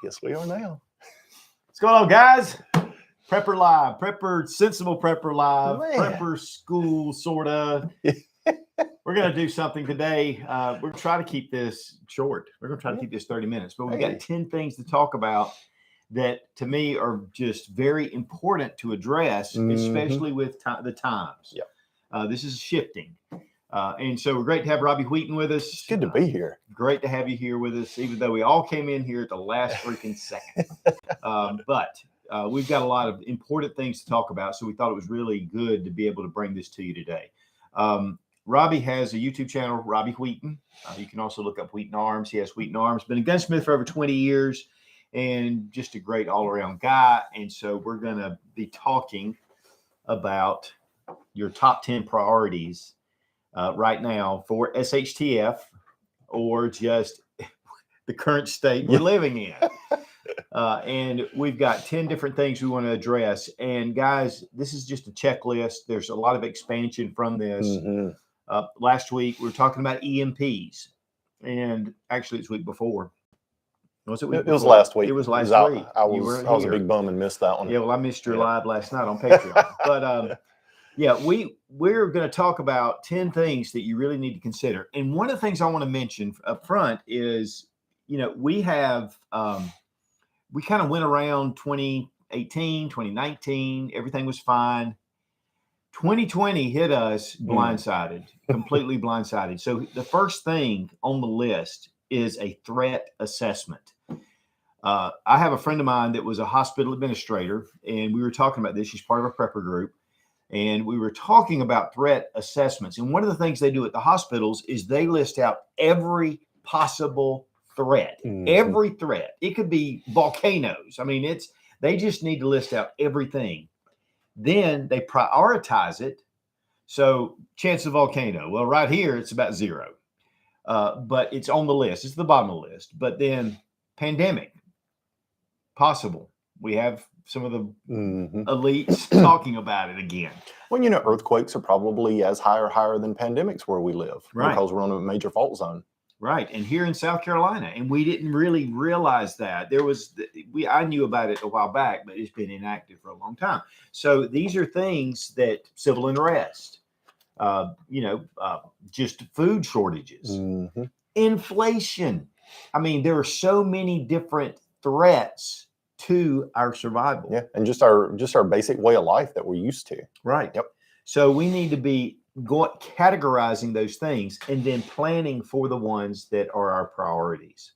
Yes, we are now. What's going on, guys? Prepper Live, Sensible Prepper Live, Man. Prepper School, sort of. We're going to do something today. We're going to try to keep this short. We're going to try to keep this 30 minutes, but we've got 10 things to talk about that to me are just very important to address, especially with the times. Yep. This is shifting. And so we're great to have Robbie Wheaton with us. It's good to be here. Great to have you here with us, even though we all came in here at the last freaking second. But we've got a lot of important things to talk about, so we thought it was really good to be able to bring this to you today. Robbie has a YouTube channel, Robbie Wheaton. You can also look up Wheaton Arms. He has Wheaton Arms. Been a gunsmith for over 20 years and just a great all-around guy. And so we're going to be talking about your top 10 priorities right now for SHTF or just the current state we're living in. And we've got 10 different things we want to address. And guys, this is just a checklist. There's a lot of expansion from this. Last week, we were talking about EMPs. And actually, it's week before. Was it week before? It was last week. It was last week. I was a big bum and missed that one. Yeah, well, I missed your live last night on Patreon. But yeah, we're going to talk about 10 things that you really need to consider. And one of the things I want to mention up front is, you know, we have we kind of went around 2018, 2019, everything was fine. 2020 hit us blindsided, completely blindsided. So the first thing on the list is a threat assessment. I have a friend of mine that was a hospital administrator, and we were talking about this. She's part of a prepper group. And we were talking about threat assessments. And one of the things they do at the hospitals is they list out every possible threat, every threat. It could be volcanoes. I mean, they just need to list out everything. Then they prioritize it. So chance of volcano, well, right here, it's about 0. But it's on the list. It's the bottom of the list. But then pandemic, possible. We have some of the elites talking about it again. Well, you know, earthquakes are probably as high or higher than pandemics where we live, right? Because we're on a major fault zone. Right. And here in South Carolina, and we didn't really realize that. I knew about it a while back, but it's been inactive for a long time. So these are things that civil unrest, just food shortages, inflation. I mean, there are so many different threats to our survival. Yeah. And just our basic way of life that we're used to. Right. Yep. So we need to be categorizing those things and then planning for the ones that are our priorities.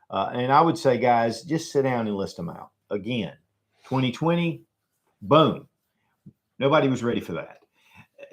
And I would say, guys, just sit down and list them out. Again, 2020, boom. Nobody was ready for that.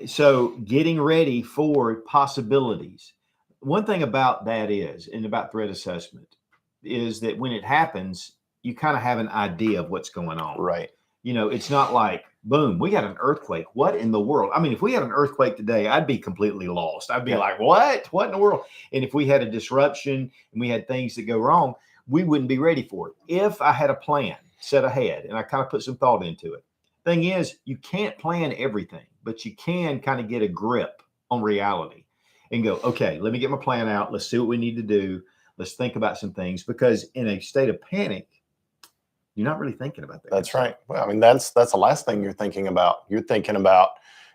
So getting ready for possibilities. One thing about that and about threat assessment is that when it happens, you kind of have an idea of what's going on. Right. You know, it's not like, boom, we got an earthquake. What in the world? I mean, if we had an earthquake today, I'd be completely lost. I'd be like, what? What in the world? And if we had a disruption and we had things that go wrong, we wouldn't be ready for it. If I had a plan set ahead and I kind of put some thought into it. Thing is, you can't plan everything, but you can kind of get a grip on reality and go, okay, let me get my plan out. Let's see what we need to do. Let's think about some things, because in a state of panic, you're not really thinking about that. That's right. Well, I mean, that's the last thing you're thinking about. You're thinking about,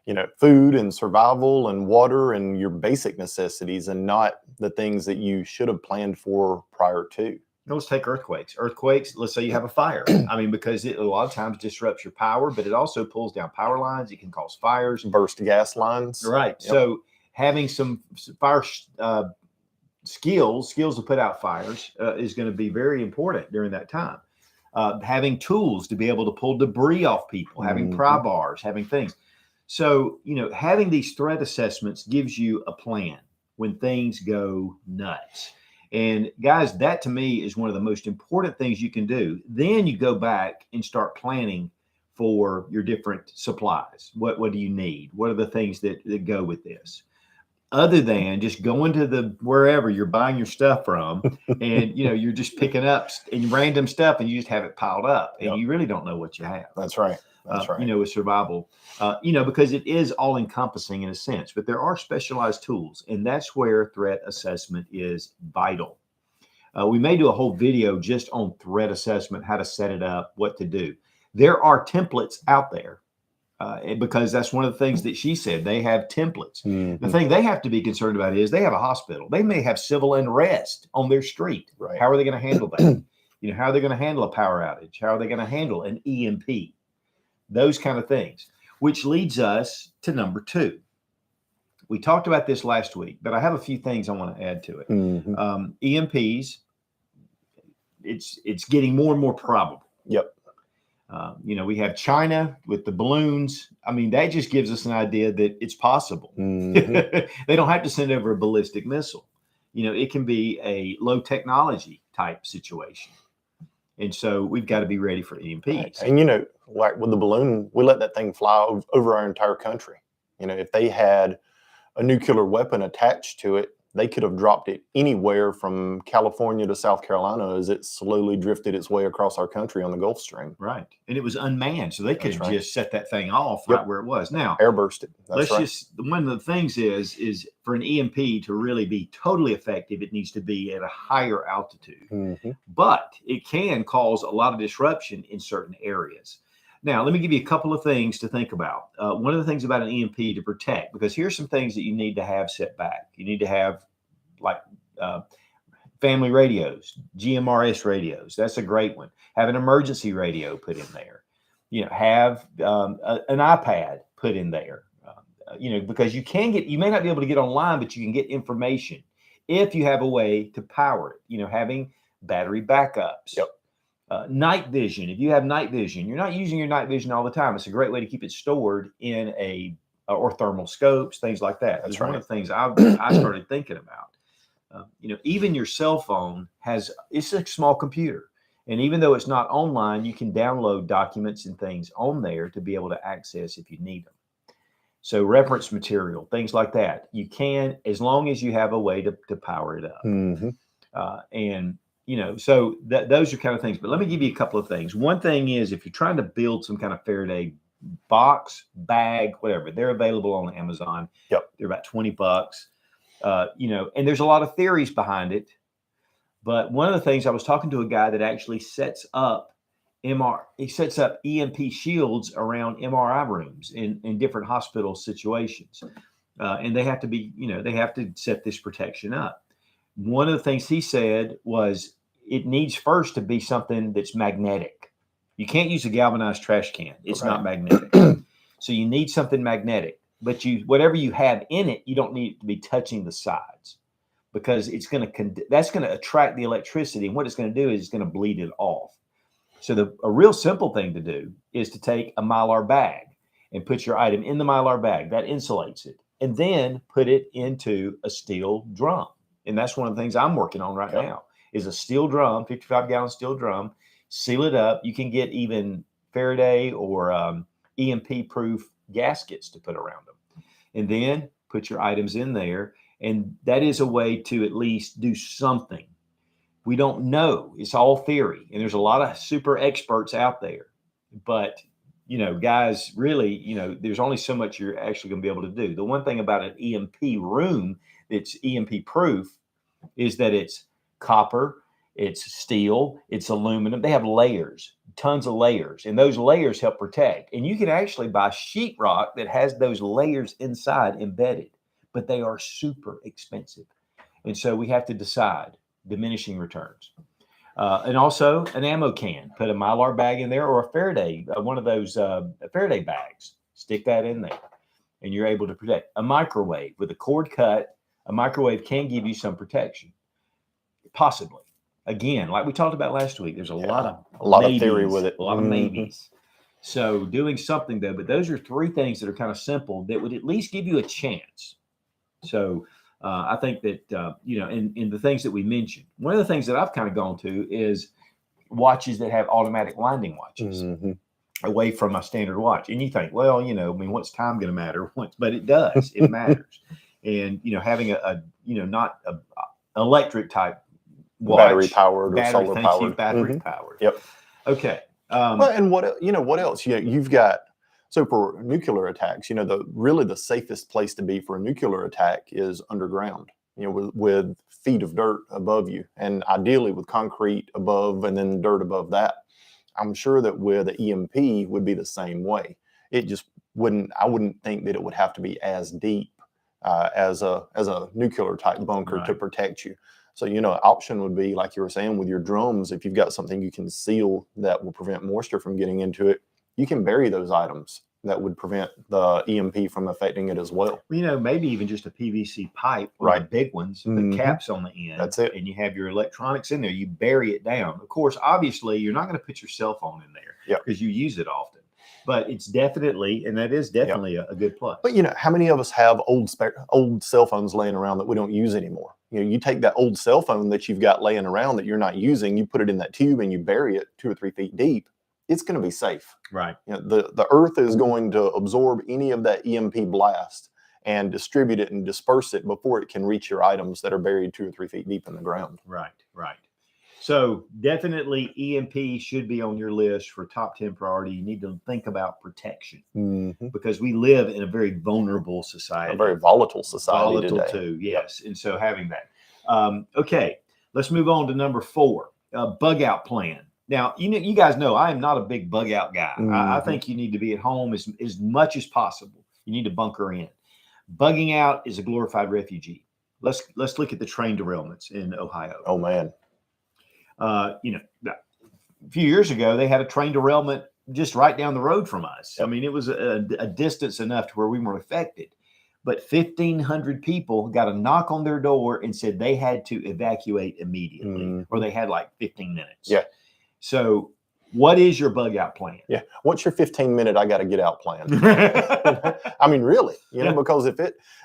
you know, food and survival and water and your basic necessities, and not the things that you should have planned for prior to. Let's take earthquakes. Earthquakes, let's say you have a fire. I mean, because it a lot of times disrupts your power, but it also pulls down power lines. It can cause fires. Burst gas lines. Right. Yep. So having some fire skills to put out fires is going to be very important during that time. Having tools to be able to pull debris off people, having pry bars, having things. So, you know, having these threat assessments gives you a plan when things go nuts. And guys, that to me is one of the most important things you can do. Then you go back and start planning for your different supplies. What do you need? What are the things that go with this? Other than just going to wherever you're buying your stuff from, and you know, you're just picking up random stuff and you just have it piled up, and you really don't know what you have. That's right. That's right. You know, with survival, because it is all encompassing in a sense, but there are specialized tools, and that's where threat assessment is vital. We may do a whole video just on threat assessment, how to set it up, what to do. There are templates out there because that's one of the things that she said. They have templates. The thing they have to be concerned about is they have a hospital. They may have civil unrest on their street. Right. How are they going to handle that? How are they going to handle a power outage? How are they going to handle an EMP? Those kind of things, which leads us to number 2. We talked about this last week, but I have a few things I want to add to it. EMPs, it's getting more and more probable. Yep. We have China with the balloons. I mean, that just gives us an idea that it's possible. They don't have to send over a ballistic missile. It can be a low technology type situation. And so we've got to be ready for EMPs. Right. And, like with the balloon, we let that thing fly over our entire country. If they had a nuclear weapon attached to it, they could have dropped it anywhere from California to South Carolina as it slowly drifted its way across our country on the Gulf Stream. Right. And it was unmanned, so they could have just set that thing off right where it was. Now, airbursted. One of the things is for an EMP to really be totally effective, it needs to be at a higher altitude. But it can cause a lot of disruption in certain areas. Now, let me give you a couple of things to think about. One of the things about an EMP to protect, because here's some things that you need to have set back. You need to have family radios, GMRS radios. That's a great one. Have an emergency radio put in there. Have an iPad put in there. Because you may not be able to get online, but you can get information if you have a way to power it. Having battery backups. Yep. Night vision. If you have night vision, you're not using your night vision all the time. It's a great way to keep it stored in or thermal scopes, things like that. That's one of the things I started thinking about. Even your cell phone it's a small computer. And even though it's not online, you can download documents and things on there to be able to access if you need them. So reference material, things like that. You can, as long as you have a way to power it up. So those are kind of things. But let me give you a couple of things. One thing is if you're trying to build some kind of Faraday box, bag, whatever, they're available on Amazon. Yep. They're about $20. And there's a lot of theories behind it. But one of the things, I was talking to a guy that actually sets up EMP shields around MRI rooms in different hospital situations. And they have to be, they have to set this protection up. One of the things he said was it needs first to be something that's magnetic. You can't use a galvanized trash can. It's not magnetic. So you need something magnetic, but whatever you have in it, you don't need it to be touching the sides because that's going to attract the electricity. And what it's going to do is it's going to bleed it off. So a real simple thing to do is to take a Mylar bag and put your item in the Mylar bag that insulates it, and then put it into a steel drum. And that's one of the things I'm working on right now is a steel drum, 55-gallon steel drum, seal it up. You can get even Faraday or EMP-proof gaskets to put around them. And then put your items in there. And that is a way to at least do something. We don't know. It's all theory. And there's a lot of super experts out there. But, guys, really, there's only so much you're actually going to be able to do. The one thing about an EMP room that's EMP proof is that it's copper, it's steel, it's aluminum. They have layers, tons of layers, and those layers help protect. And you can actually buy sheetrock that has those layers inside embedded, but they are super expensive. And so we have to decide diminishing returns. And also an ammo can, put a Mylar bag in there or a Faraday, one of those Faraday bags, stick that in there and you're able to protect. A microwave with a cord cut. A microwave can give you some protection, possibly. Again, like we talked about last week, there's a lot of theory with it, a lot of maybes. So doing something though, but those are 3 things that are kind of simple that would at least give you a chance. So I think that in the things that we mentioned, one of the things that I've kind of gone to is watches that have automatic winding watches. Away from my standard watch. And you think, well, what's time going to matter? But it does. It matters. And, having not a electric type watch. Battery powered or solar powered. Battery powered. Yep. Okay. Well, and what else? You've got, so for nuclear attacks, the safest place to be for a nuclear attack is underground. with feet of dirt above you, and ideally with concrete above and then dirt above that. I'm sure that with the EMP would be the same way. It just wouldn't. I wouldn't think that it would have to be as deep as a nuclear type bunker to protect you. So, option would be, like you were saying, with your drums, if you've got something you can seal that will prevent moisture from getting into it, you can bury those items that would prevent the EMP from affecting it as well. Maybe even just a PVC pipe, the big ones, the caps on the end. That's it. And you have your electronics in there. You bury it down. Of course, obviously, you're not going to put your cell phone in there because you use it often. But it's definitely, and that is definitely a good plus. But how many of us have old cell phones laying around that we don't use anymore? You take that old cell phone that you've got laying around that you're not using, you put it in that tube and you bury it 2 or 3 feet deep. It's going to be safe. Right. The earth is going to absorb any of that EMP blast and distribute it and disperse it before it can reach your items that are buried 2 or 3 feet deep in the ground. Right. So definitely EMP should be on your list for top 10 priority. You need to think about protection because we live in a very vulnerable society. A very volatile society today. Too, yes. And so having that. Okay, let's move on to number 4, bug out plan. Now, you guys know I am not a big bug out guy. I think you need to be at home as much as possible. You need to bunker in. Bugging out is a glorified refugee. Let's look at the train derailments in Ohio. Oh, man. A few years ago, they had a train derailment just right down the road from us. Yep. I mean, it was a distance enough to where we weren't affected. But 1,500 people got a knock on their door and said they had to evacuate immediately, or they had like 15 minutes. Yeah. So what is your bug out plan? Yeah. What's your 15-minute I got to get out plan? I mean, really, because if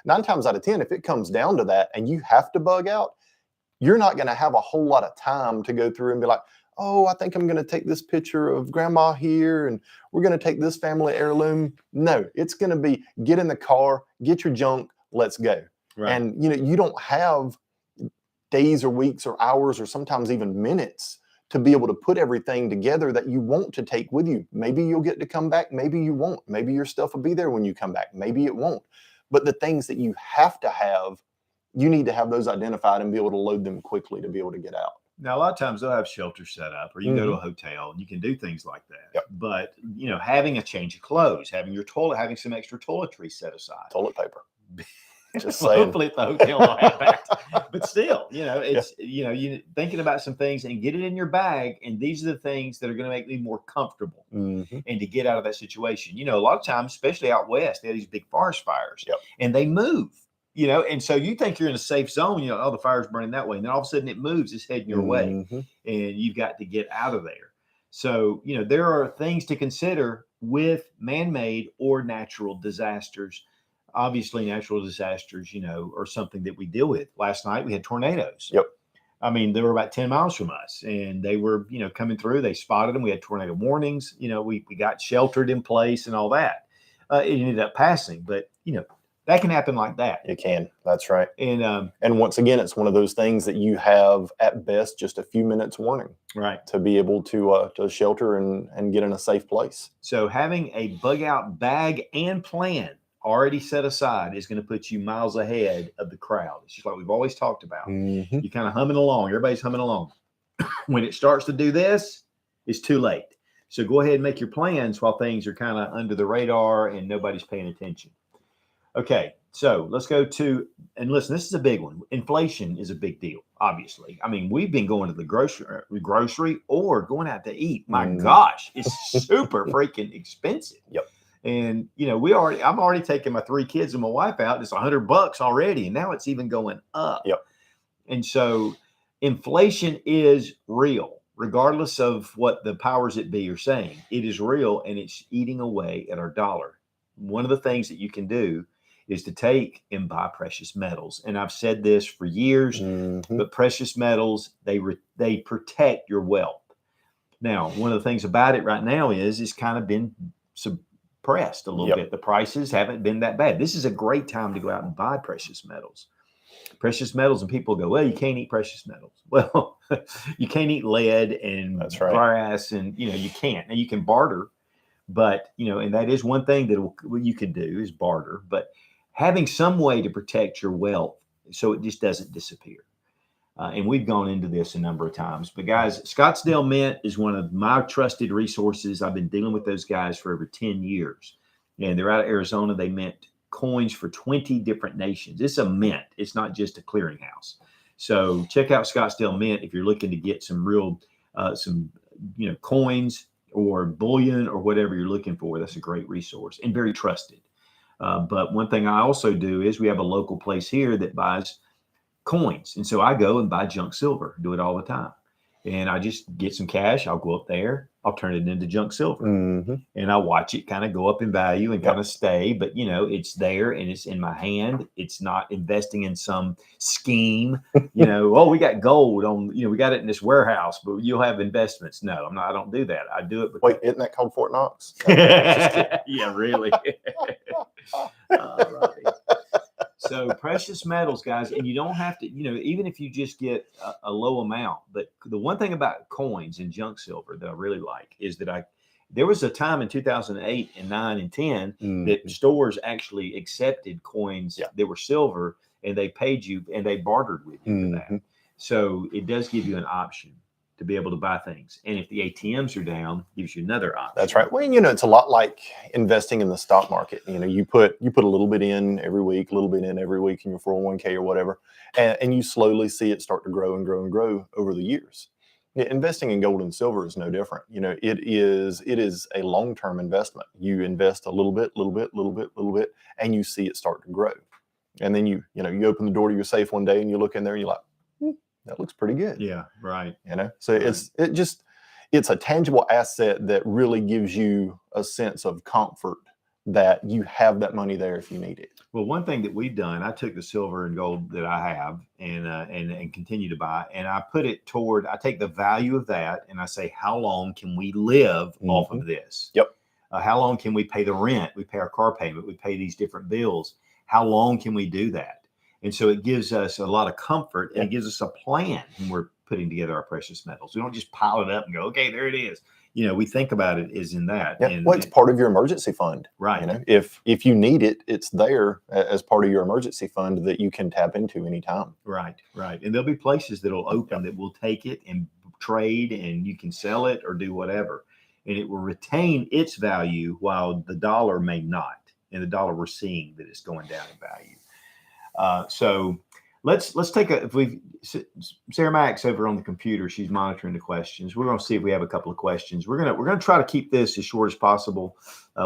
9 times out of 10, if it comes down to that and you have to bug out, you're not going to have a whole lot of time to go through and be like, oh, I think I'm going to take this picture of grandma here and we're going to take this family heirloom. No, it's going to be get in the car, get your junk, let's go. Right. And, you don't have days or weeks or hours or sometimes even minutes to be able to put everything together that you want to take with you. Maybe you'll get to come back. Maybe you won't. Maybe your stuff will be there when you come back. Maybe it won't. But the things that you have to have, you need to have those identified and be able to load them quickly to be able to get out. Now, a lot of times they'll have shelters set up, or you can go to a hotel and you can do things like that. Yep. But, having a change of clothes, having your toilet, having some extra toiletries set aside. Toilet paper. Just saying. Hopefully the hotel will have that. But still, it's, you thinking about some things and get it in your bag. And these are the things that are going to make me more comfortable and to get out of that situation. A lot of times, especially out west, they have these big forest fires and they move. And so you think you're in a safe zone, the fire's burning that way. And then all of a sudden it moves, it's heading your way and you've got to get out of there. So, there are things to consider with man-made or natural disasters. Obviously natural disasters, are something that we deal with. Last night we had tornadoes. Yep. I mean, they were about 10 miles from us and they were, coming through, they spotted them. We had tornado warnings, we got sheltered in place and all that. It ended up passing, but, that can happen like that. It can. That's right. And once again, it's one of those things that you have at best just a few minutes warning, right, to be able to shelter and get in a safe place. So having a bug out bag and plan already set aside is going to put you miles ahead of the crowd. It's just like we've always talked about. You're kind of humming along. Everybody's humming along. When it starts to do this, it's too late. So go ahead and make your plans while things are kind of under the radar and nobody's paying attention. Okay, so let's go to, and listen, this is a big one. Inflation is a big deal, obviously. I mean, we've been going to the grocery or going out to eat. My gosh, it's super freaking expensive. Yep. And, I'm already taking my 3 kids and my wife out. It's $100 already. And now it's even going up. Yep. And so inflation is real, regardless of what the powers that be are saying. It is real and it's eating away at our dollar. One of the things that you can do is to take and buy precious metals. And I've said this for years, but precious metals, they protect your wealth. Now, one of the things about it right now is it's kind of been suppressed a little bit. The prices haven't been that bad. This is a great time to go out and buy precious metals. Precious metals, and people go, well, you can't eat precious metals. Well, you can't eat lead and brass, and you can't. Now you can barter, but and that is one thing that you can do is barter. But having some way to protect your wealth so it just doesn't disappear. And we've gone into this a number of times. But guys, Scottsdale Mint is one of my trusted resources. I've been dealing with those guys for over 10 years. And they're out of Arizona. They mint coins for 20 different nations. It's a mint. It's not just a clearinghouse. So check out Scottsdale Mint if you're looking to get some real, coins or bullion or whatever you're looking for. That's a great resource and very trusted. But one thing I also do is we have a local place here that buys coins. And so I go and buy junk silver, do it all the time. And I just get some cash. I'll go up there. I'll turn it into junk silver. And I watch it kind of go up in value and kind of stay. But, it's there and it's in my hand. It's not investing in some scheme, oh, we got gold on, we got it in this warehouse, but you'll have investments. No, I don't do that. I do it. Wait, isn't that called Fort Knox? Yeah, really. Right. So precious metals, guys, and you don't have to, even if you just get a low amount. But the one thing about coins and junk silver that I really like is that there was a time in 2008 and 9 and 10 that stores actually accepted coins that were silver, and they paid you and they bartered with you for that. So it does give you an option to be able to buy things. And if the ATMs are down, gives you another option. That's right. Well, it's a lot like investing in the stock market. You put a little bit in every week, a little bit in every week in your 401k or whatever, and you slowly see it start to grow and grow and grow over the years. Investing in gold and silver is no different. It is a long-term investment. You invest a little bit, and you see it start to grow. And then you open the door to your safe one day and you look in there and you're like, that looks pretty good. Yeah, right. So right. It's a tangible asset that really gives you a sense of comfort that you have that money there if you need it. Well, one thing that we've done, I took the silver and gold that I have and continue to buy, and I put it toward, I take the value of that and I say, how long can we live off of this? Yep. How long can we pay the rent? We pay our car payment. We pay these different bills. How long can we do that? And so it gives us a lot of comfort and it gives us a plan when we're putting together our precious metals. We don't just pile it up and go, okay, there it is. We think about it as in that. Yeah. Well, it's part of your emergency fund. Right. If you need it, it's there as part of your emergency fund that you can tap into anytime. Right. And there'll be places that'll open that will take it and trade, and you can sell it or do whatever. And it will retain its value while the dollar may not. And the dollar, we're seeing that it's going down in value. So let's take Sarah Max over on the computer. She's monitoring the questions. We're going to see if we have a couple of questions. We're going to try to keep this as short as possible.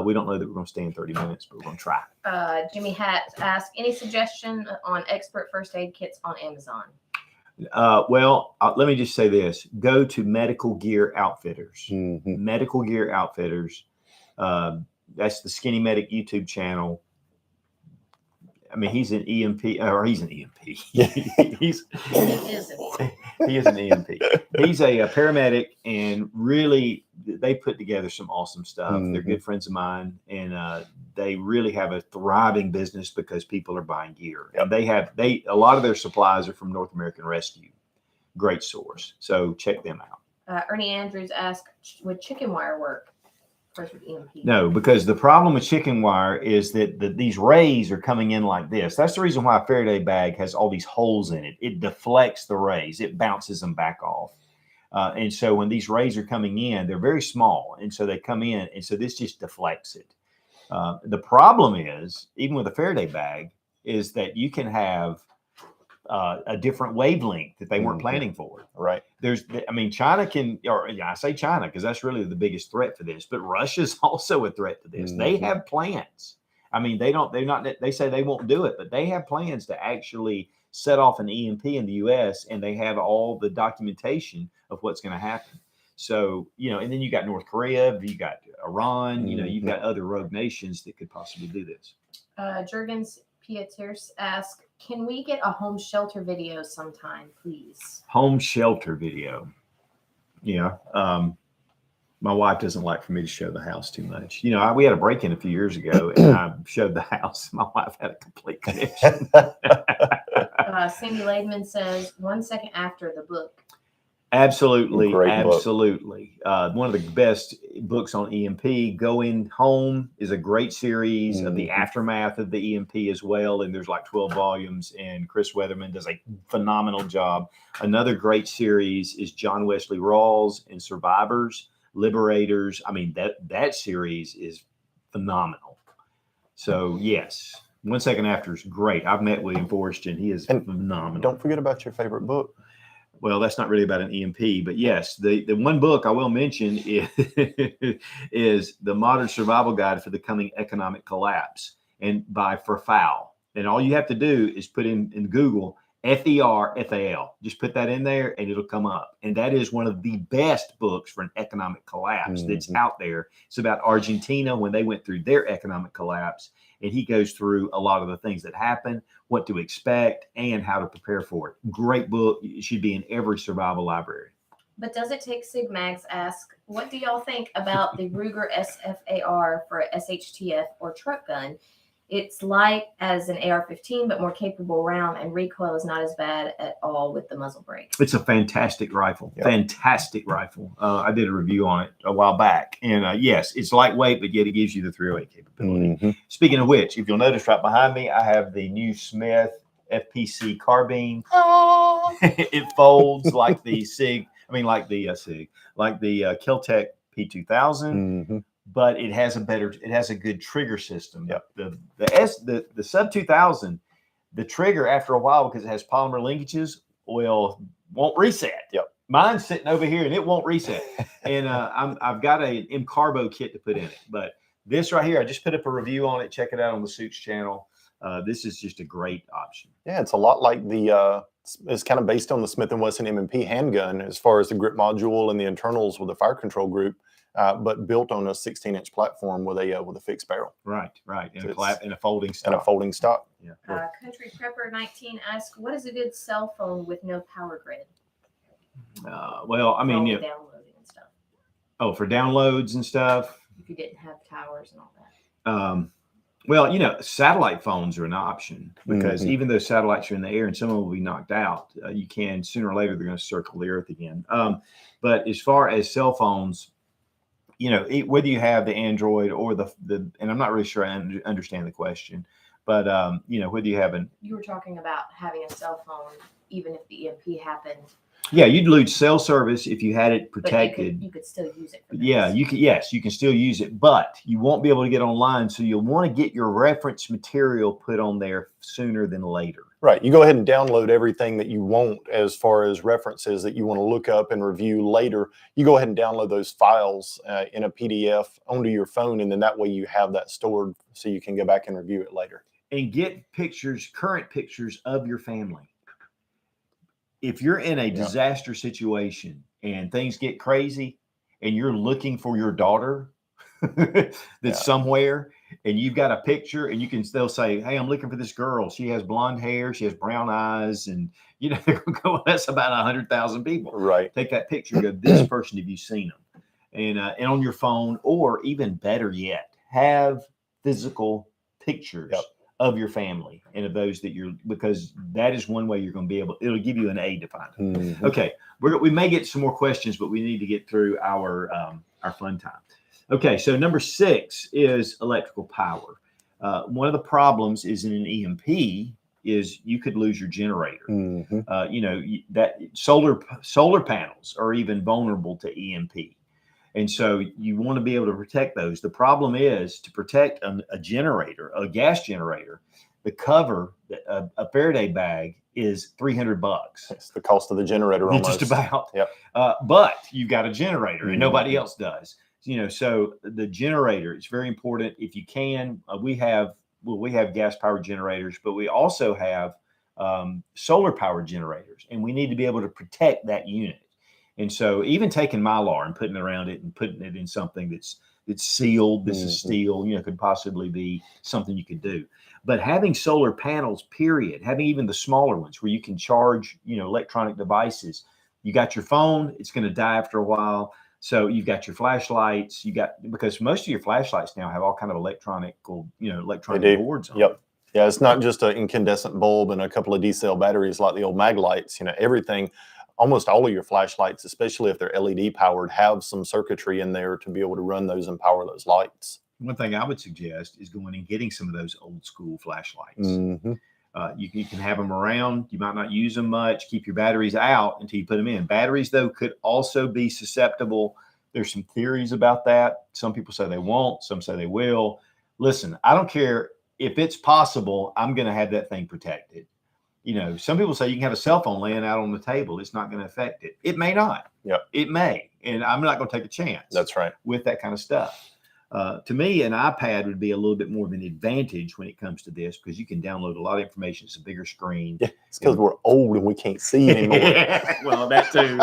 We don't know that we're going to stay in 30 minutes, but we're going to try. Jimmy Hatch asked, any suggestion on expert first aid kits on Amazon? Let me just say this. Go to Medical Gear Outfitters. Medical Gear Outfitters. That's the Skinny Medic YouTube channel. I mean, he's an EMP, or he's an EMP. He is an EMP. He's a paramedic, and really, they put together some awesome stuff. They're good friends of mine, and they really have a thriving business because people are buying gear. And a lot of their supplies are from North American Rescue. Great source. So check them out. Ernie Andrews asked, would chicken wire work? No, because the problem with chicken wire is that these rays are coming in like this. That's the reason why a Faraday bag has all these holes in it. It deflects the rays. It bounces them back off. And so when these rays are coming in, they're very small. And so they come in. And so this just deflects it. The problem is, even with a Faraday bag, is that you can have a different wavelength that they weren't planning for. Right. China can, I say China because that's really the biggest threat for this, but Russia's also a threat to this. They have plans. They say they won't do it, but they have plans to actually set off an EMP in the US, and they have all the documentation of what's going to happen. So, and then you got North Korea, you got Iran, you've got other rogue nations that could possibly do this. Jurgens Pieters asked, can we get a home shelter video sometime, please? Home shelter video. Yeah. My wife doesn't like for me to show the house too much. We had a break-in a few years ago, and I showed the house. My wife had a complete connection. Sandy Laidman says, 1 second after the book. Absolutely. Great absolutely. One of the best. books on EMP. Going Home is a great series of the aftermath of the EMP as well. And there's like 12 volumes, and Chris Weatherman does a phenomenal job. Another great series is John Wesley Rawls and Survivors, Liberators. I mean, that series is phenomenal. So yes, 1 Second After is great. I've met William Forreston. He is phenomenal. Don't forget about your favorite book. Well, that's not really about an EMP, but yes, the one book I will mention is The Modern Survival Guide for the Coming Economic Collapse, and by Ferfal. And all you have to do is put in Google FERFAL. Just put that in there and it'll come up. And that is one of the best books for an economic collapse that's out there. It's about Argentina when they went through their economic collapse. And he goes through a lot of the things that happen, what to expect, and how to prepare for it. Great book. It should be in every survival library. But Does It Take Sig Mags ask, what do y'all think about the Ruger SFAR for SHTF or truck gun? It's light as an AR-15, but more capable round, and recoil is not as bad at all with the muzzle brake. It's a fantastic rifle. Yep. Fantastic rifle. I did a review on it a while back. And yes, it's lightweight, but yet it gives you the 308 capability. Speaking of which, if you'll notice right behind me, I have the new Smith FPC carbine. It folds like the Keltec P2000. But it has a good trigger system. Yep. The Sub 2000, the trigger after a while, because it has polymer linkages, won't reset. Yep. Mine's sitting over here and it won't reset. And I've got an M Carbo kit to put in it. But this right here, I just put up a review on it. Check it out on the Sootch channel. This is just a great option. Yeah, it's a lot like it's kind of based on the Smith & Wesson M&P handgun as far as the grip module and the internals with the fire control group. But built on a 16-inch platform with a fixed barrel. Right. And a folding stock. And a folding stock. Yeah. Country Prepper 19 asks, what is a good cell phone with no power grid? Downloading and stuff. Oh, for downloads and stuff. If you didn't have towers and all that. Satellite phones are an option because even though satellites are in the air and some of them will be knocked out, you can sooner or later they're going to circle the earth again. But as far as cell phones, whether you have the Android or the, and I'm not really sure I understand the question, but whether you have you were talking about having a cell phone, even if the EMP happened. Yeah, you'd lose cell service if you had it protected. But you could still use it. You can still use it, but you won't be able to get online. So you'll want to get your reference material put on there sooner than later. Right. You go ahead and download everything that you want as far as references that you want to look up and review later. You go ahead and download those files in a PDF onto your phone, and then that way you have that stored so you can go back and review it later. And get current pictures of your family. If you're in a disaster situation and things get crazy and you're looking for your daughter that's somewhere and you've got a picture and they'll say, hey, I'm looking for this girl. She has blonde hair. She has brown eyes. And, they're going to go, that's about 100,000 people. Right. Take that picture and go, this person, have you seen them? And on your phone, or even better yet, have physical pictures of your family and of those because that is one way you're going to be it'll give you an aid to find them. Okay. We may get some more questions, but we need to get through our fun time. Okay. So number 6 is electrical power. One of the problems is in an EMP is you could lose your generator. That solar panels are even vulnerable to EMP. And so you want to be able to protect those. The problem is to protect a generator, a gas generator, the cover, a Faraday bag is $300. It's the cost of the generator almost. Just about. Yep. But you've got a generator and nobody else does. So the generator is very important. If you can, we have gas powered generators, but we also have solar powered generators, and we need to be able to protect that unit. And so even taking Mylar and putting it around it and putting it in something that's sealed, this is steel, could possibly be something you could do. But having solar panels, period, having even the smaller ones where you can charge, electronic devices. You got your phone, it's going to die after a while. So you've got your flashlights, because most of your flashlights now have all kind of electronic boards on them. Yeah, it's not just an incandescent bulb and a couple of D-cell batteries like the old mag lights. Everything. almost all of your flashlights, especially if they're LED powered, have some circuitry in there to be able to run those and power those lights. One thing I would suggest is going and getting some of those old school flashlights. Mm-hmm. You can have them around. You might not use them much. Keep your batteries out until you put them in. Batteries, though, could also be susceptible. There's some theories about that. Some people say they won't. Some say they will. Listen, I don't care if it's possible. I'm going to have that thing protected. You know, some people say you can have a cell phone laying out on the table. It's not going to affect it. It may not. Yeah, it may. And I'm not going to take a chance. That's right. With that kind of stuff. To me, an iPad would be a little bit more of an advantage when it comes to this because you can download a lot of information. It's a bigger screen. Yeah, it's because we're old and we can't see anymore. Well, that too.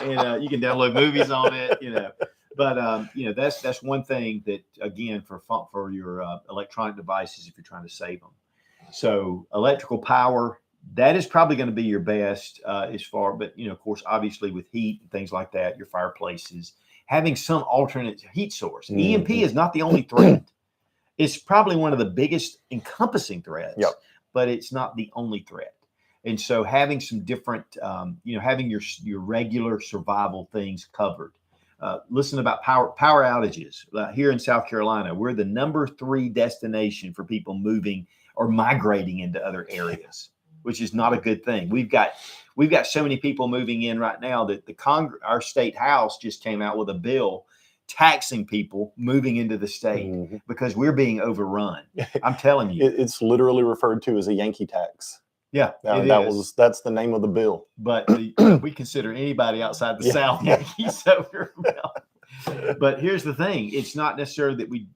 And you can download movies on it, you know. But, you know, that's one thing that, again, for your electronic devices, if you're trying to save them. So electrical power, that is probably going to be your best as far. But, you know, of course, obviously with heat and things like that, your fireplaces. Having some alternate heat source. Mm-hmm. EMP is not the only threat. It's probably one of the biggest encompassing threats, yep. but it's not the only threat. And so having some different, you know, having your regular survival things covered. Listen about power outages. Here in South Carolina, we're the number 3 destination for people moving or migrating into other areas, which is not a good thing. We've got so many people moving in right now that our state house just came out with a bill taxing people moving into the state mm-hmm. because we're being overrun. I'm telling you, it's literally referred to as a Yankee tax. Yeah, that's the name of the bill. But we consider anybody outside the South Yankees. So but here's the thing: it's not necessarily that we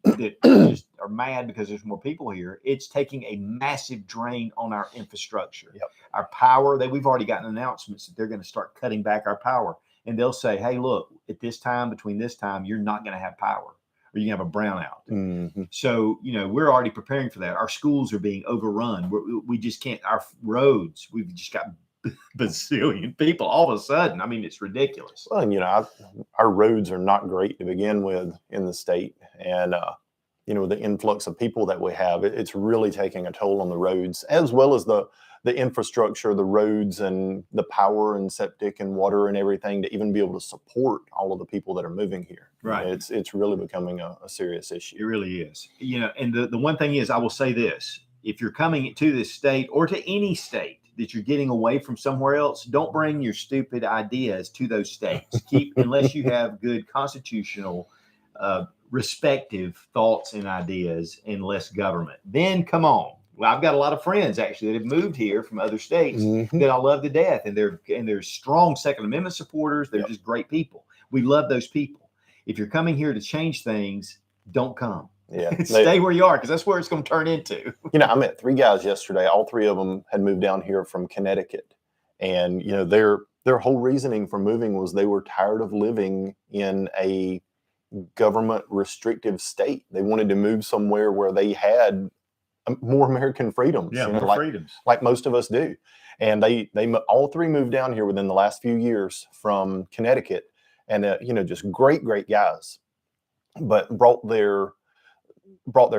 just are mad because there's more people here. It's taking a massive drain on our infrastructure, our power. We've already gotten announcements that they're going to start cutting back our power, and they'll say, "Hey, look, at this time, between this time, you're not going to have power, or you can have a brownout." Mm-hmm. So you know we're already preparing for that. Our schools are being overrun. We just can't. Our roads, we've just got bazillion people all of a sudden. I mean, it's ridiculous. Well, and you know, our roads are not great to begin with in the state, and you know, the influx of people that we have, it's really taking a toll on the roads as well as the infrastructure, the roads and the power and septic and water and everything to even be able to support all of the people that are moving here. Right. It's really becoming a serious issue. It really is. You know, and the one thing is, I will say this: if you're coming to this state or to any state that you're getting away from somewhere else, don't bring your stupid ideas to those states. Unless you have good constitutional, respective thoughts and ideas and less government. Then come on. Well, I've got a lot of friends actually that have moved here from other states mm-hmm. that I love to death, and they're strong Second Amendment supporters. They're just great people. We love those people. If you're coming here to change things, don't come. Yeah, stay where you are because that's where it's going to turn into. You know, I met 3 guys yesterday. All 3 of them had moved down here from Connecticut, and you know their whole reasoning for moving was they were tired of living in a government restrictive state. They wanted to move somewhere where they had more American freedoms. Yeah, more freedoms, like most of us do. And they all 3 moved down here within the last few years from Connecticut, and you know, just great guys, but brought their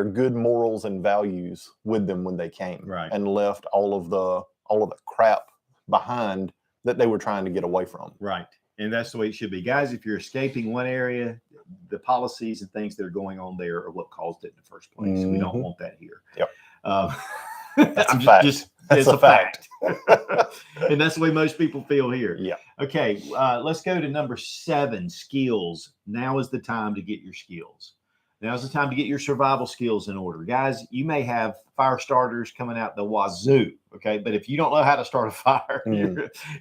good morals and values with them when they came, right, and left all of the crap behind that they were trying to get away from. Right. And that's the way it should be. Guys, if you're escaping one area, the policies and things that are going on there are what caused it in the first place. Mm-hmm. We don't want that here. Yep. That's a fact. It's a fact. And that's the way most people feel here. Yeah. Okay. Let's go to number 7, skills. Now is the time to get your skills. Now's the time to get your survival skills in order. Guys, you may have fire starters coming out the wazoo, okay? But if you don't know how to start a fire,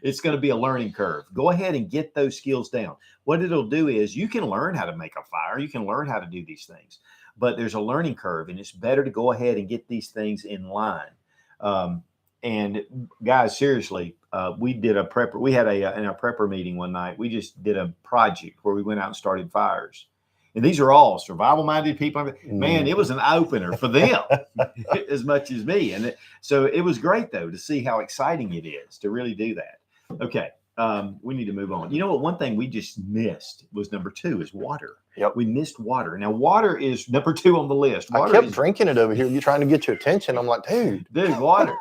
it's going to be a learning curve. Go ahead and get those skills down. What it'll do is you can learn how to make a fire. You can learn how to do these things. But there's a learning curve, and it's better to go ahead and get these things in line. And guys, seriously, we did a prepper. We had in our prepper meeting one night, we just did a project where we went out and started fires. And these are all survival-minded people. Man, it was an opener for them as much as me. And so it was great, though, to see how exciting it is to really do that. Okay, we need to move on. You know what? One thing we just missed was number 2 is water. Yep. We missed water. Now, water is number 2 on the list. Water I kept drinking it over here. You're trying to get your attention. I'm like, dude, water.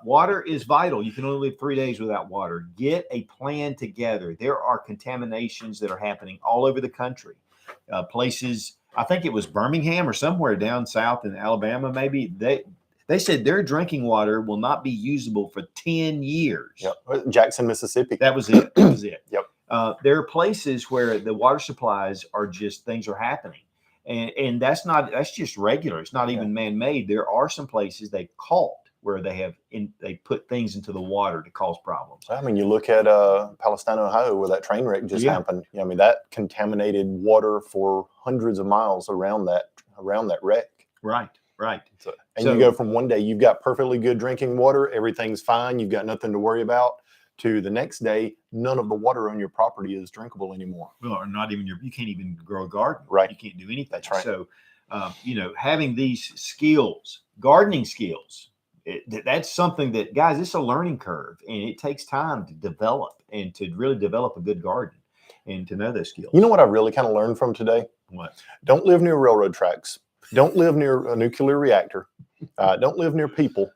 Water is vital. You can only live 3 days without water. Get a plan together. There are contaminations that are happening all over the country. Places, I think it was Birmingham or somewhere down south in Alabama, maybe they said their drinking water will not be usable for 10 years. Yep. Jackson, Mississippi. That was it. That was it. Yep. There are places where the water supplies are just, things are happening. And that's just regular. It's not even man-made. There are some places they've caught where they put things into the water to cause problems. I mean, you look at Palestine, Ohio, where that train wreck just happened. I mean, that contaminated water for hundreds of miles around that wreck. Right. So you go from one day you've got perfectly good drinking water, everything's fine, you've got nothing to worry about, to the next day, none of the water on your property is drinkable anymore. Well, or not even you can't even grow a garden. Right. You can't do anything. That's right. So, having these skills, gardening skills, that's something that, guys, it's a learning curve, and it takes time to develop and to really develop a good garden and to know those skills. You know what I really kind of learned from today? What? Don't live near railroad tracks. Don't live near a nuclear reactor. Don't live near people,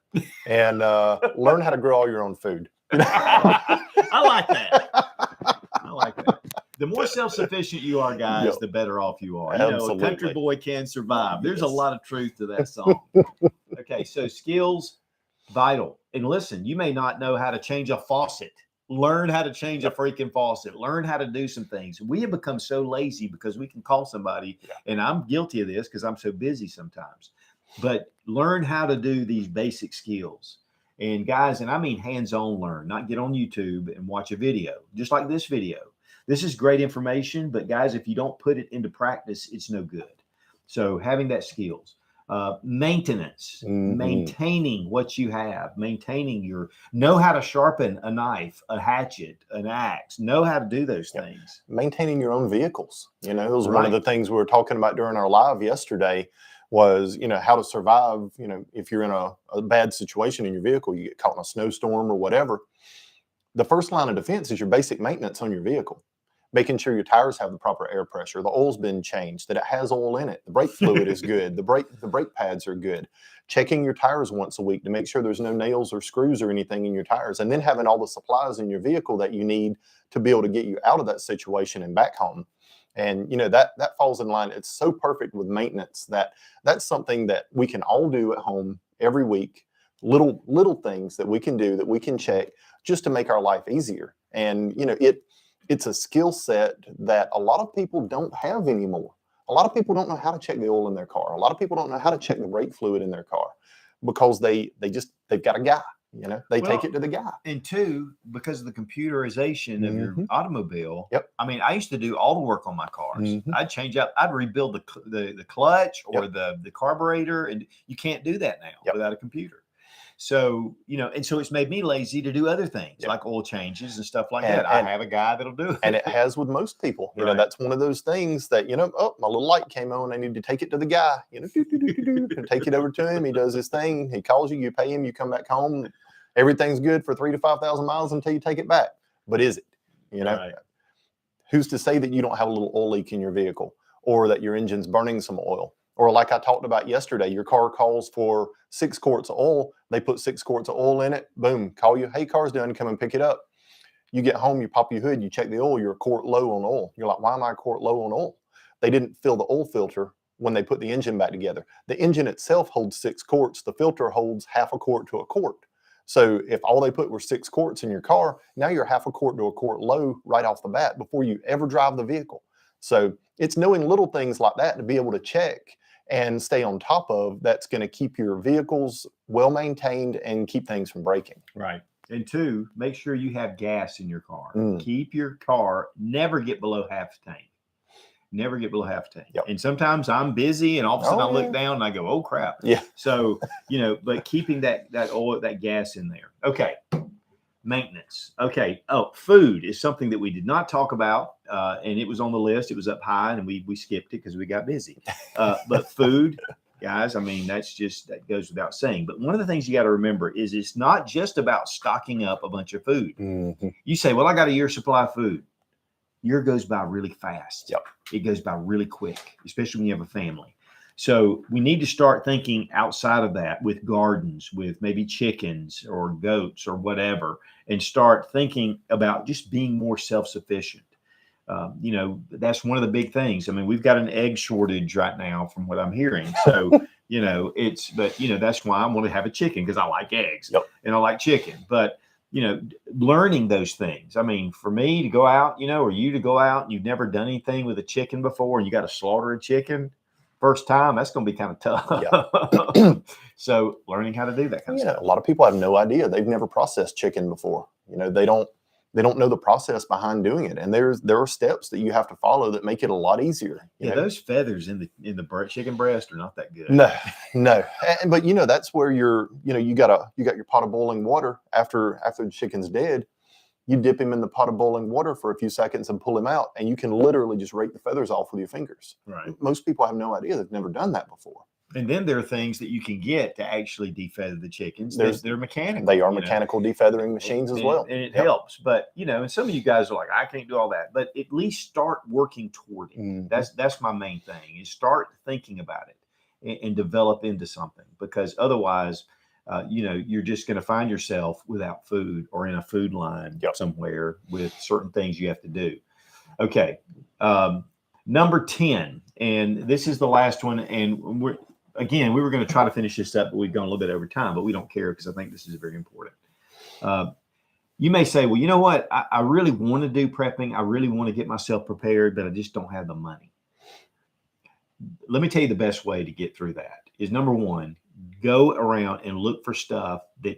and learn how to grow all your own food. I like that. The more self-sufficient you are, guys, the better off you are. Absolutely. A country boy can survive. There's a lot of truth to that song. Okay, so skills, vital. And listen, you may not know how to change a faucet. Learn how to change a freaking faucet. Learn how to do some things. We have become so lazy because we can call somebody, and I'm guilty of this because I'm so busy sometimes. But learn how to do these basic skills. And guys, and I mean hands-on learn, not get on YouTube and watch a video, just like this video. This is great information, but guys, if you don't put it into practice, it's no good. So having that skills, maintenance, maintaining what you have, know how to sharpen a knife, a hatchet, an axe, know how to do those things. Maintaining your own vehicles. It was one of the things we were talking about during our live yesterday was, how to survive, if you're in a bad situation in your vehicle, you get caught in a snowstorm or whatever. The first line of defense is your basic maintenance on your vehicle. Making sure your tires have the proper air pressure, the oil's been changed, that it has oil in it, the brake fluid is good, the brake pads are good. Checking your tires once a week to make sure there's no nails or screws or anything in your tires, and then having all the supplies in your vehicle that you need to be able to get you out of that situation and back home. And that falls in line. It's so perfect with maintenance that's something that we can all do at home every week. Little things that we can do, that we can check just to make our life easier. And it's a skill set that a lot of people don't have anymore. A lot of people don't know how to check the oil in their car. A lot of people don't know how to check the brake fluid in their car because they've got a guy. Take it to the guy. And two, because of the computerization of your automobile. Yep. I mean, I used to do all the work on my cars. I'd rebuild the clutch or the carburetor, and you can't do that now without a computer. So, and so it's made me lazy to do other things like oil changes and stuff like that. I have a guy that'll do it. And it has with most people. That's one of those things that, oh, my little light came on. I need to take it to the guy, and take it over to him. He does his thing. He calls you, you pay him, you come back home. Everything's good for 3,000 to 5,000 miles until you take it back. But is it? Who's to say that you don't have a little oil leak in your vehicle, or that your engine's burning some oil? Or like I talked about yesterday, your car calls for 6 quarts of oil. They put 6 quarts of oil in it. Boom, call you. Hey, car's done. Come and pick it up. You get home, you pop your hood, you check the oil. You're a quart low on oil. You're like, why am I a quart low on oil? They didn't fill the oil filter when they put the engine back together. The engine itself holds 6 quarts. The filter holds half a quart to a quart. So if all they put were 6 quarts in your car, now you're half a quart to a quart low right off the bat before you ever drive the vehicle. So it's knowing little things like that to be able to check and stay on top of, that's going to keep your vehicles well maintained and keep things from breaking. Right. And two, make sure you have gas in your car. Keep your car, never get below half tank. Never get below half tank. Yep. And sometimes I'm busy and all of a sudden I look down and I go, oh crap. Yeah. So, but keeping that oil, that gas in there. Okay. Maintenance. Okay. Oh, food is something that we did not talk about. And it was on the list. It was up high and we skipped it because we got busy. But food, guys, I mean, that goes without saying. But one of the things you got to remember is it's not just about stocking up a bunch of food. You say, well, I got a year's supply of food. Year goes by really fast. Yep. It goes by really quick, especially when you have a family. So we need to start thinking outside of that with gardens, with maybe chickens or goats or whatever, and start thinking about just being more self-sufficient. That's one of the big things. I mean, we've got an egg shortage right now from what I'm hearing. So, that's why I want to have a chicken, because I like eggs and I like chicken. But, learning those things. I mean, for me to go out, or you to go out and you've never done anything with a chicken before and you got to slaughter a chicken first time, that's going to be kind of tough. Yeah. So learning how to do that kind of stuff. A lot of people have no idea. They've never processed chicken before. They don't know the process behind doing it. And there are steps that you have to follow that make it a lot easier. Those feathers in the chicken breast are not that good. No. But that's where you got your pot of boiling water after the chicken's dead. You dip him in the pot of boiling water for a few seconds and pull him out, and you can literally just rake the feathers off with your fingers. Right. Most people have no idea. They've never done that before. And then there are things that you can get to actually defeather the chickens. They're mechanical. They are mechanical defeathering machines as well. And it helps. But, and some of you guys are like, I can't do all that. But at least start working toward it. Mm-hmm. That's my main thing, is start thinking about it and develop into something. Because otherwise, you're just going to find yourself without food or in a food line somewhere with certain things you have to do. Okay. Number 10. And this is the last one. And we were going to try to finish this up, but we've gone a little bit over time, but we don't care because I think this is very important. You may say, well, you know what? I really want to do prepping. I really want to get myself prepared, but I just don't have the money. Let me tell you the best way to get through that is, number one, go around and look for stuff that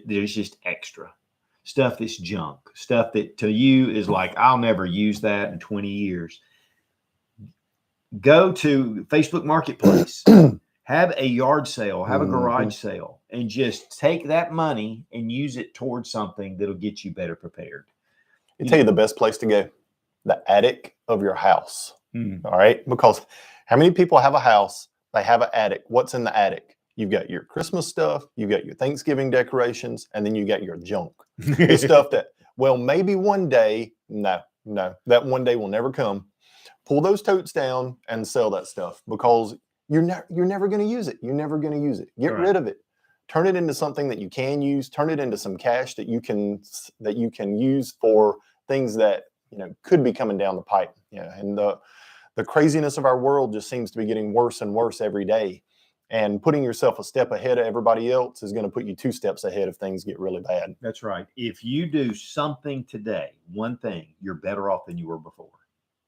there's just extra stuff, that's junk, stuff that to you is like, I'll never use that in 20 years. Go to Facebook Marketplace, have a yard sale, have a garage sale, and just take that money and use it towards something that'll get you better prepared. I'll tell you the best place to go: the attic of your house. All right. Because how many people have a house? They have an attic. What's in the attic? You've got your Christmas stuff, you've got your Thanksgiving decorations, and then you got your junk. The stuff that, well, maybe one day, no, that one day will never come. Pull those totes down and sell that stuff, because you're never going to use it. You're never going to use it. Get rid of it. Turn it into something that you can use. Turn it into some cash that you can use for things that could be coming down the pipe. And the craziness of our world just seems to be getting worse and worse every day. And putting yourself a step ahead of everybody else is going to put you 2 steps ahead if things get really bad. That's right. If you do something today, one thing, you're better off than you were before.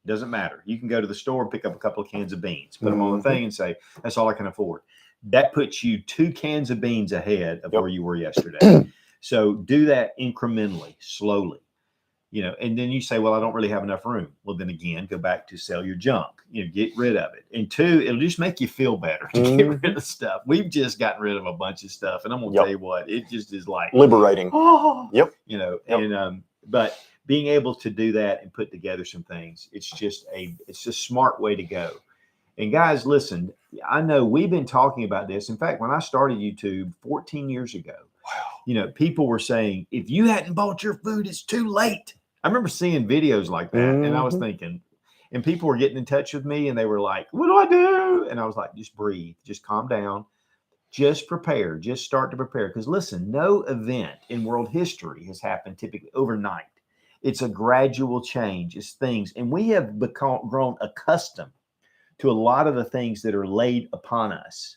It doesn't matter. You can go to the store and pick up a couple of cans of beans, put them on the thing and say, that's all I can afford. That puts you 2 cans of beans ahead of where you were yesterday. So do that incrementally, slowly. And then you say, well, I don't really have enough room. Well, then again, go back to sell your junk, get rid of it. And 2, it'll just make you feel better to get rid of stuff. We've just gotten rid of a bunch of stuff. And I'm going to tell you what, it just is like liberating. But being able to do that and put together some things, it's a smart way to go. And guys, listen, I know we've been talking about this. In fact, when I started YouTube 14 years ago, people were saying, if you hadn't bought your food, it's too late. I remember seeing videos like that, and I was thinking, and people were getting in touch with me, and they were like, what do I do? And I was like, just breathe, just calm down, just prepare, just start to prepare. Because listen, no event in world history has happened typically overnight. It's a gradual change. It's things, and we have grown accustomed to a lot of the things that are laid upon us.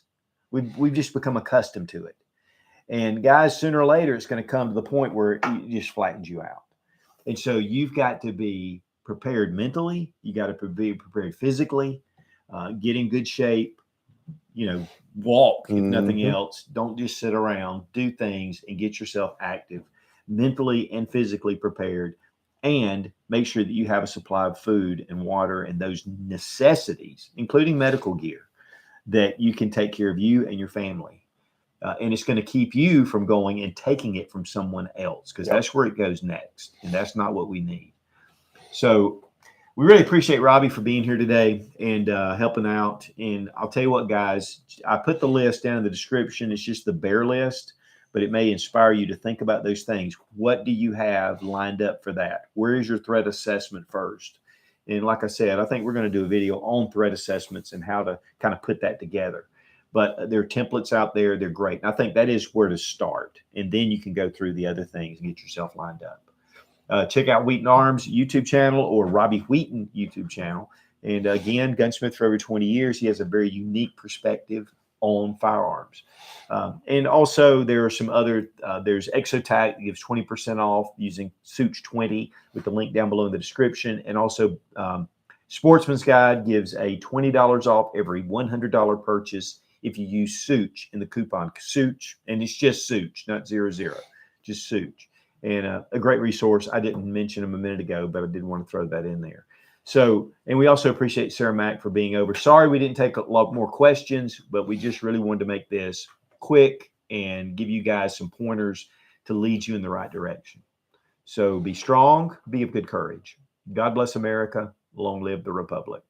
We've just become accustomed to it. And guys, sooner or later, it's going to come to the point where it just flattens you out. And so you've got to be prepared mentally. You got to be prepared physically, get in good shape, walk, if nothing else. Don't just sit around, do things and get yourself active, mentally and physically prepared, and make sure that you have a supply of food and water and those necessities, including medical gear, that you can take care of you and your family. And it's going to keep you from going and taking it from someone else, because that's where it goes next. And that's not what we need. So we really appreciate Robbie for being here today and helping out. And I'll tell you what, guys, I put the list down in the description. It's just the bare list, but it may inspire you to think about those things. What do you have lined up for that? Where is your threat assessment first? And like I said, I think we're going to do a video on threat assessments and how to kind of put that together. But there are templates out there. They're great. And I think that is where to start. And then you can go through the other things and get yourself lined up. Check out Wheaton Arms YouTube channel or Robbie Wheaton YouTube channel. And again, gunsmith for over 20 years. He has a very unique perspective on firearms. And also there are some other, there's Exotac that gives 20% off using Sootch 20 with the link down below in the description. And also Sportsman's Guide gives a $20 off every $100 purchase if you use Sootch in the coupon Sootch, and it's just Sootch, not 00, just Sootch. And a great resource. I didn't mention them a minute ago, but I did want to throw that in there. So, and we also appreciate Sarah Mack for being over. Sorry we didn't take a lot more questions, but we just really wanted to make this quick and give you guys some pointers to lead you in the right direction. So be strong, be of good courage. God bless America. Long live the Republic.